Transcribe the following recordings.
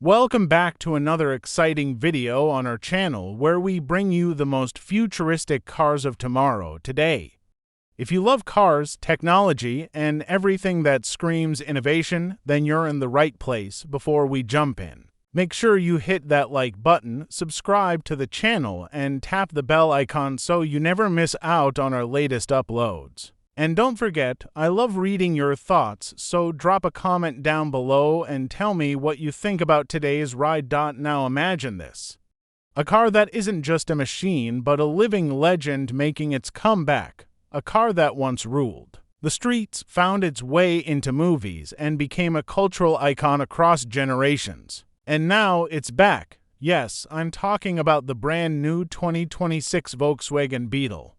Welcome back to another exciting video on our channel where we bring you the most futuristic cars of tomorrow today. If you love cars, technology, and everything that screams innovation, then you're in the right place. Before we jump in, make sure you hit that like button, subscribe to the channel, and tap the bell icon so you never miss out on our latest uploads. And don't forget, I love reading your thoughts, so drop a comment down below and tell me what you think about today's ride. Now imagine this. A car that isn't just a machine, but a living legend making its comeback. A car that once ruled the streets, found its way into movies, and became a cultural icon across generations. And now it's back. Yes, I'm talking about the brand new 2026 Volkswagen Beetle.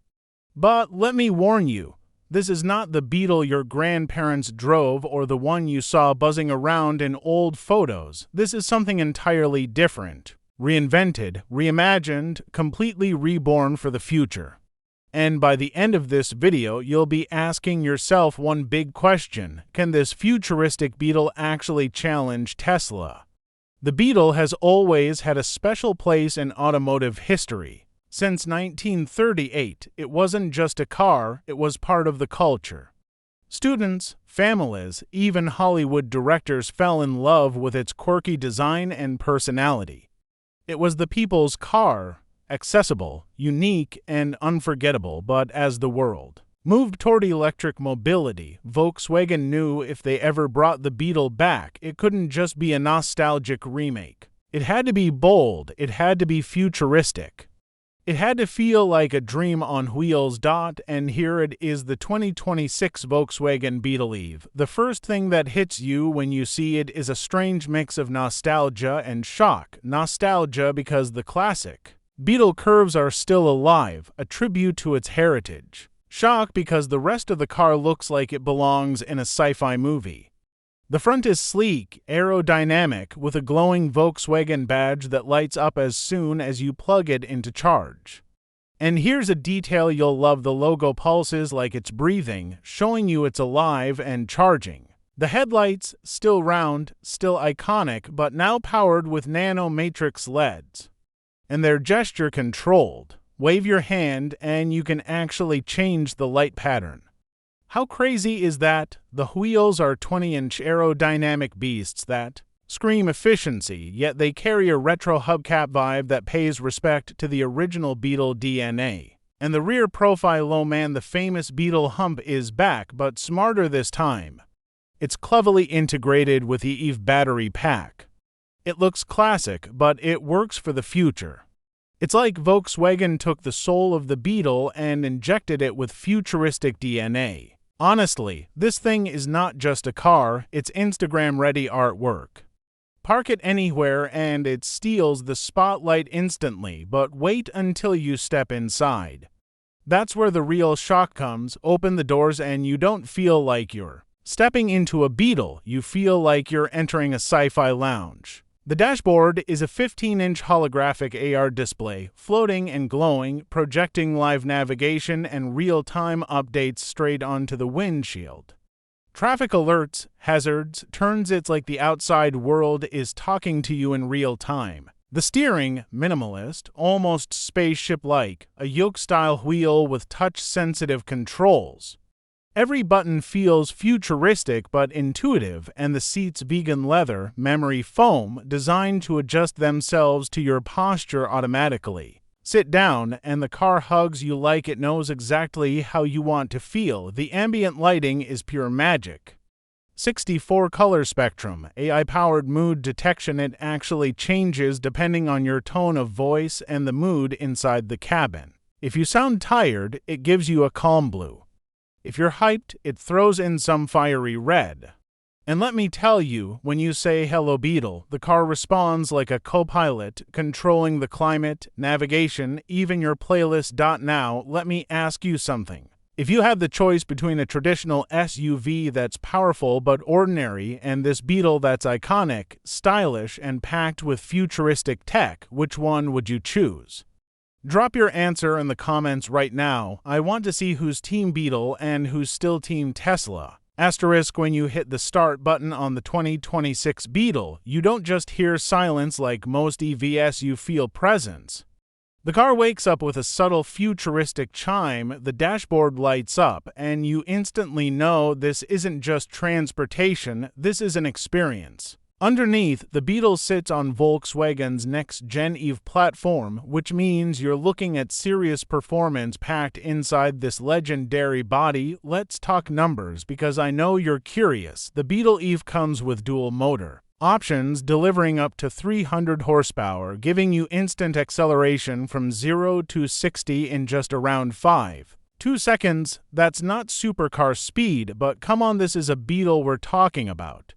But let me warn you, this is not the Beetle your grandparents drove or the one you saw buzzing around in old photos. This is something entirely different. Reinvented, reimagined, completely reborn for the future. And by the end of this video, you'll be asking yourself one big question. Can this futuristic Beetle actually challenge Tesla? The Beetle has always had a special place in automotive history. Since 1938, it wasn't just a car, it was part of the culture. Students, families, even Hollywood directors fell in love with its quirky design and personality. It was the people's car, accessible, unique, and unforgettable. But as the world moved toward electric mobility, Volkswagen knew if they ever brought the Beetle back, it couldn't just be a nostalgic remake. It had to be bold, it had to be futuristic. It had to feel like a dream on wheels. And here it is, the 2026 Volkswagen Beetle EV. The first thing that hits you when you see it is a strange mix of nostalgia and shock. Nostalgia because the classic Beetle curves are still alive, a tribute to its heritage. Shock because the rest of the car looks like it belongs in a sci-fi movie. The front is sleek, aerodynamic, with a glowing Volkswagen badge that lights up as soon as you plug it into charge. And here's a detail you'll love: the logo pulses like it's breathing, showing you it's alive and charging. The headlights, still round, still iconic, but now powered with nano-matrix LEDs. And they're gesture controlled. Wave your hand and you can actually change the light pattern. How crazy is that? The wheels are 20-inch aerodynamic beasts that scream efficiency, yet they carry a retro hubcap vibe that pays respect to the original Beetle DNA. And the rear profile, oh man, the famous Beetle hump is back, but smarter this time. It's cleverly integrated with the EV battery pack. It looks classic, but it works for the future. It's like Volkswagen took the soul of the Beetle and injected it with futuristic DNA. Honestly, this thing is not just a car, it's Instagram-ready artwork. Park it anywhere and it steals the spotlight instantly, but wait until you step inside. That's where the real shock comes. Open the doors and you don't feel like you're stepping into a Beetle, you feel like you're entering a sci-fi lounge. The dashboard is a 15-inch holographic AR display, floating and glowing, projecting live navigation and real-time updates straight onto the windshield. Traffic alerts, hazards, turns. It's like the outside world is talking to you in real time. The steering, minimalist, almost spaceship-like, a yoke-style wheel with touch-sensitive controls. Every button feels futuristic but intuitive, and the seats vegan leather, memory foam, designed to adjust themselves to your posture automatically. Sit down, and the car hugs you like it knows exactly how you want to feel. The ambient lighting is pure magic. 64 color spectrum, AI-powered mood detection. It actually changes depending on your tone of voice and the mood inside the cabin. If you sound tired, it gives you a calm blue. If you're hyped, it throws in some fiery red. And let me tell you, when you say "Hello Beetle," the car responds like a co-pilot, controlling the climate, navigation, even your playlist. Now, let me ask you something. If you had the choice between a traditional SUV that's powerful but ordinary and this Beetle that's iconic, stylish, and packed with futuristic tech, which one would you choose? Drop your answer in the comments right now. I want to see who's Team Beetle and who's still Team Tesla. Asterisk, when you hit the start button on the 2026 Beetle, you don't just hear silence like most EVs, you feel presence. The car wakes up with a subtle futuristic chime, the dashboard lights up, and you instantly know this isn't just transportation, this is an experience. Underneath, the Beetle sits on Volkswagen's next-gen EV platform, which means you're looking at serious performance packed inside this legendary body. Let's talk numbers, because I know you're curious. The Beetle EV comes with dual motor options, delivering up to 300 horsepower, giving you instant acceleration from 0 to 60 in just around 2 seconds. That's not supercar speed, but come on, this is a Beetle we're talking about.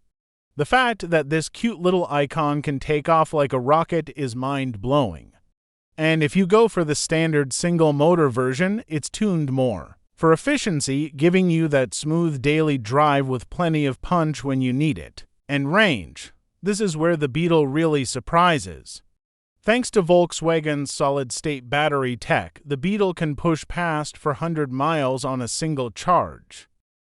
The fact that this cute little icon can take off like a rocket is mind-blowing. And if you go for the standard single-motor version, it's tuned more for efficiency, giving you that smooth daily drive with plenty of punch when you need it. And range. This is where the Beetle really surprises. Thanks to Volkswagen's solid-state battery tech, the Beetle can push past 400 miles on a single charge.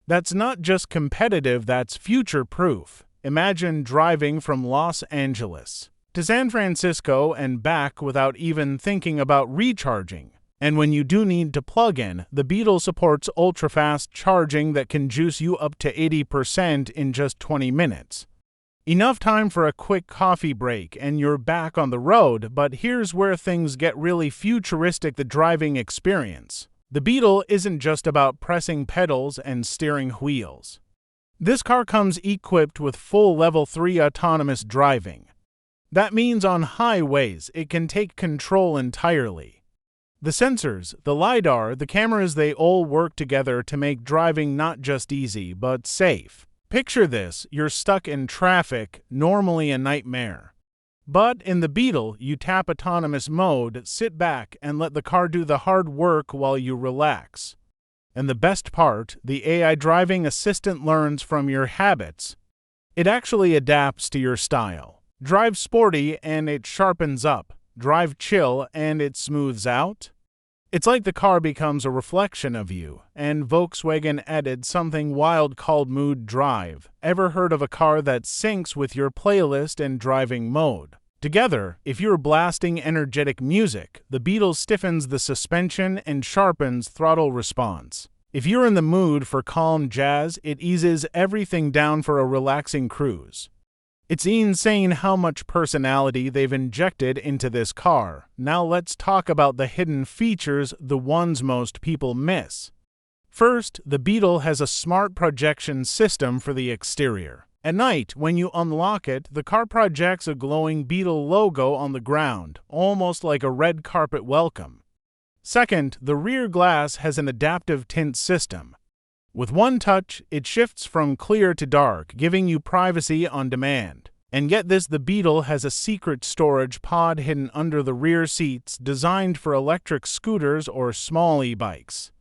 That's not just competitive, that's future-proof. Imagine driving from Los Angeles to San Francisco and back without even thinking about recharging. And when you do need to plug in, the Beetle supports ultra-fast charging that can juice you up to 80% in just 20 minutes. Enough time for a quick coffee break and you're back on the road, but here's where things get really futuristic: the driving experience. The Beetle isn't just about pressing pedals and steering wheels. This car comes equipped with full Level 3 autonomous driving. That means on highways, it can take control entirely. The sensors, the LiDAR, the cameras, they all work together to make driving not just easy, but safe. Picture this: you're stuck in traffic, normally a nightmare. But in the Beetle, you tap autonomous mode, sit back, and let the car do the hard work while you relax. And the best part, the AI driving assistant learns from your habits. It actually adapts to your style. Drive sporty and it sharpens up. Drive chill and it smooths out. It's like the car becomes a reflection of you. And Volkswagen added something wild called Mood Drive. Ever heard of a car that syncs with your playlist and driving mode? Together, if you're blasting energetic music, the Beetle stiffens the suspension and sharpens throttle response. If you're in the mood for calm jazz, it eases everything down for a relaxing cruise. It's insane how much personality they've injected into this car. Now let's talk about the hidden features, the ones most people miss. First, the Beetle has a smart projection system for the exterior. At night, when you unlock it, the car projects a glowing Beetle logo on the ground, almost like a red carpet welcome. Second, the rear glass has an adaptive tint system. With one touch, it shifts from clear to dark, giving you privacy on demand. And get this, the Beetle has a secret storage pod hidden under the rear seats, designed for electric scooters or small e-bikes.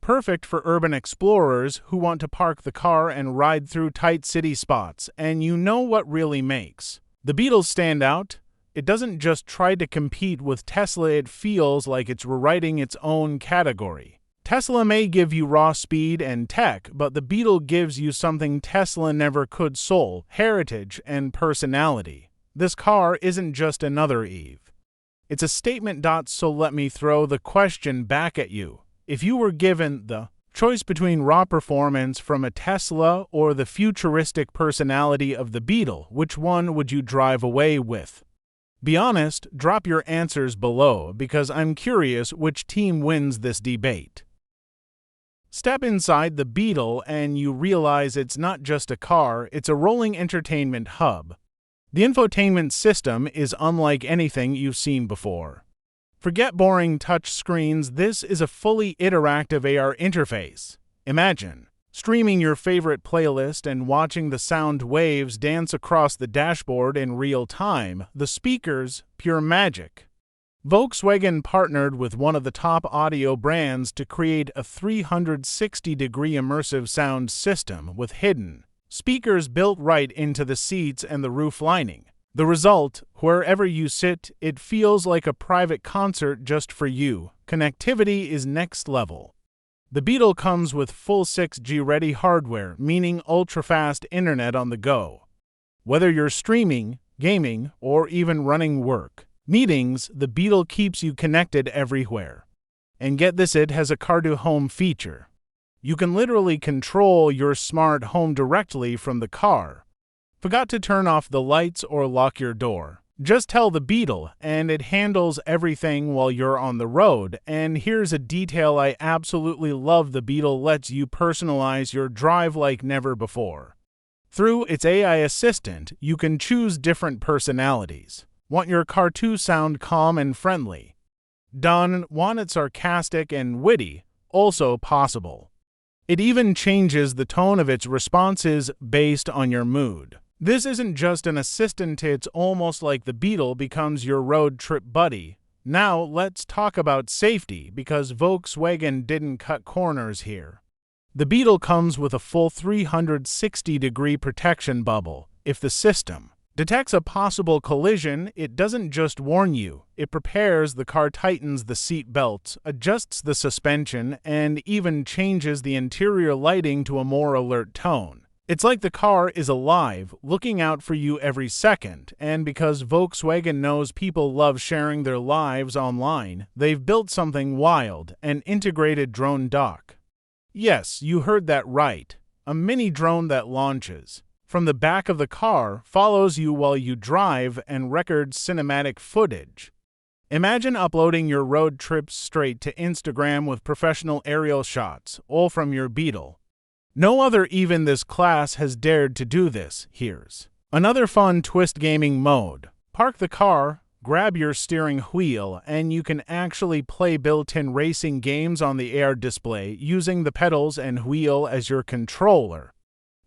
Perfect for urban explorers who want to park the car and ride through tight city spots. And you know what really makes the Beetle stand out? It doesn't just try to compete with Tesla, it feels like it's rewriting its own category. Tesla may give you raw speed and tech, but the Beetle gives you something Tesla never could: soul, heritage, and personality. This car isn't just another EV. It's a statement. So let me throw the question back at you. If you were given the choice between raw performance from a Tesla or the futuristic personality of the Beetle, which one would you drive away with? Be honest, drop your answers below, because I'm curious which team wins this debate. Step inside the Beetle and you realize it's not just a car, it's a rolling entertainment hub. The infotainment system is unlike anything you've seen before. Forget boring touch screens, this is a fully interactive AR interface. Imagine streaming your favorite playlist and watching the sound waves dance across the dashboard in real time. The speakers, pure magic. Volkswagen partnered with one of the top audio brands to create a 360-degree immersive sound system with hidden speakers built right into the seats and the roof lining. The result, wherever you sit, it feels like a private concert just for you. Connectivity is next level. The Beetle comes with full 6G ready hardware, meaning ultra-fast internet on the go. Whether you're streaming, gaming, or even running work meetings, the Beetle keeps you connected everywhere. And get this, it has a car-to-home feature. You can literally control your smart home directly from the car. Forgot to turn off the lights or lock your door? Just tell the Beetle, and it handles everything while you're on the road. And here's a detail I absolutely love: the Beetle lets you personalize your drive like never before. Through its AI assistant, you can choose different personalities. Want your car to sound calm and friendly? Done. Want it sarcastic and witty? Also possible. It even changes the tone of its responses based on your mood. This isn't just an assistant, it's almost like the Beetle becomes your road trip buddy. Now let's talk about safety, because Volkswagen didn't cut corners here. The Beetle comes with a full 360-degree protection bubble. If the system detects a possible collision, it doesn't just warn you, it prepares the car, tightens the seat belts, adjusts the suspension, and even changes the interior lighting to a more alert tone. It's like the car is alive, looking out for you every second. And because Volkswagen knows people love sharing their lives online, they've built something wild: an integrated drone dock. Yes, you heard that right. A mini drone that launches from the back of the car, follows you while you drive, and records cinematic footage. Imagine uploading your road trips straight to Instagram with professional aerial shots, all from your Beetle. No other EV in this class has dared to do this. Here's another fun twist: gaming mode. Park the car, grab your steering wheel, and you can actually play built-in racing games on the AR display using the pedals and wheel as your controller.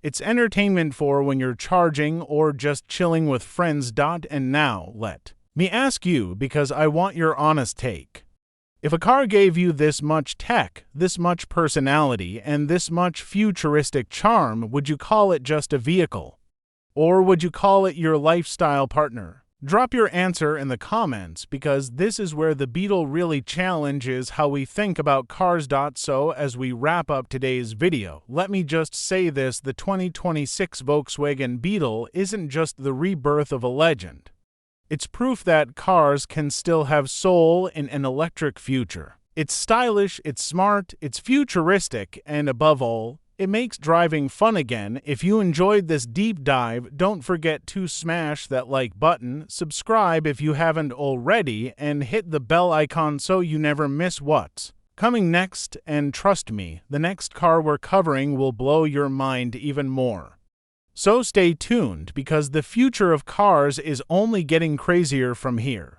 It's entertainment for when you're charging or just chilling with friends. And now, let me ask you, because I want your honest take. If a car gave you this much tech, this much personality, and this much futuristic charm, would you call it just a vehicle? Or would you call it your lifestyle partner? Drop your answer in the comments, because this is where the Beetle really challenges how we think about cars. So as we wrap up today's video, let me just say this: the 2026 Volkswagen Beetle isn't just the rebirth of a legend. It's proof that cars can still have soul in an electric future. It's stylish, it's smart, it's futuristic, and above all, it makes driving fun again. If you enjoyed this deep dive, don't forget to smash that like button, subscribe if you haven't already, and hit the bell icon so you never miss what's coming next. And trust me, the next car we're covering will blow your mind even more. So stay tuned, because the future of cars is only getting crazier from here.